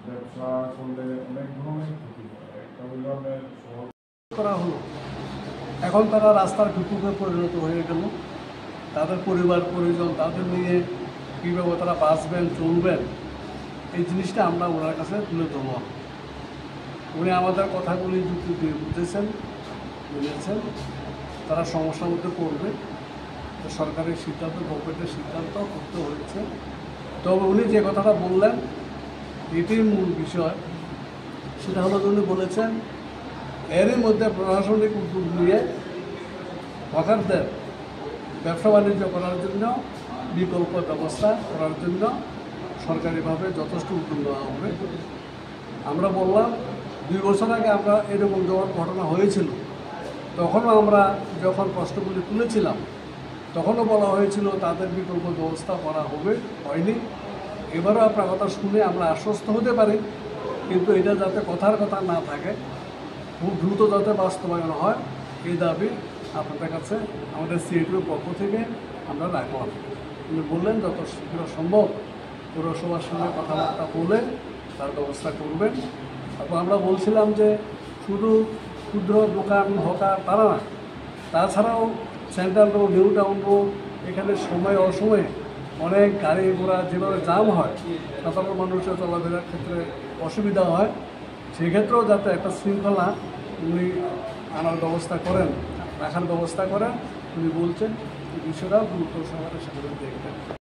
ব্যবসা করলে অনেক ধরনের ক্ষতি হয়। একটা হলো আপনার করা হলো, এখন তারা রাস্তার ভিক্ষুকে পরিণত হয়ে গেল। তাদের পরিবার পরিজন তাদের নিয়ে কীভাবে তারা বাঁচবেন চলবেন এই জিনিসটা আমরা ওনার কাছে তুলে ধরব। উনি আমাদের কথাগুলি যুক্তি দিয়ে বুঝেছেন, বুঝেছেন তারা সমস্যার মধ্যে পড়বে, সরকারের সিদ্ধান্ত গভর্নমেন্টের সিদ্ধান্ত করতে হয়েছে। তবে উনি যে কথাটা বললেন এটির মূল বিষয়, সেটা হলো উনি বলেছেন এরই মধ্যে প্রশাসনিক উদ্যোগ নিয়ে হকারদের ব্যবসা বাণিজ্য করার জন্য বিকল্প ব্যবস্থা করার জন্য সরকারিভাবে যথেষ্ট উদ্যোগ নেওয়া হবে। আমরা বললাম 2 বছর আগে আমরা এরকম যখন ঘটনা হয়েছিল তখনও আমরা যখন প্রশ্নগুলি তুলেছিলাম তখনও বলা হয়েছিল তাদের বিকল্প ব্যবস্থা করা হবে, হয়নি। এবারও আপনার কথা শুনে আমরা আশ্বস্ত হতে পারি, কিন্তু এটা যাতে কথার কথা না থাকে, খুব দ্রুত যাতে বাস্তবায়ন হয় এই দাবি আপনাদের কাছে আমাদের সিআইটির পক্ষ থেকে আমরা রাখলাম। তিনি বললেন যত শীঘ্র সম্ভব পৌরসভার সঙ্গে কথাবার্তা বলে তার ব্যবস্থা করবেন। এবং আমরা বলছিলাম যে শুধু ক্ষুদ্র দোকান হকার তারা না, তাছাড়াও central road, new town road, এখানে সময় অসময়ে অনেক গাড়ি ঘোড়া যেভাবে জাম হয়, সাধারণ মানুষের চলাফেরার ক্ষেত্রে অসুবিধা হয়, সেক্ষেত্রেও যাতে একটা শৃঙ্খলা উনি আনার ব্যবস্থা করেন, রাখার ব্যবস্থা করেন উনি বলছেন। এই বিষয়টাও গুরুত্ব সহকারে সেখানে দেখবেন।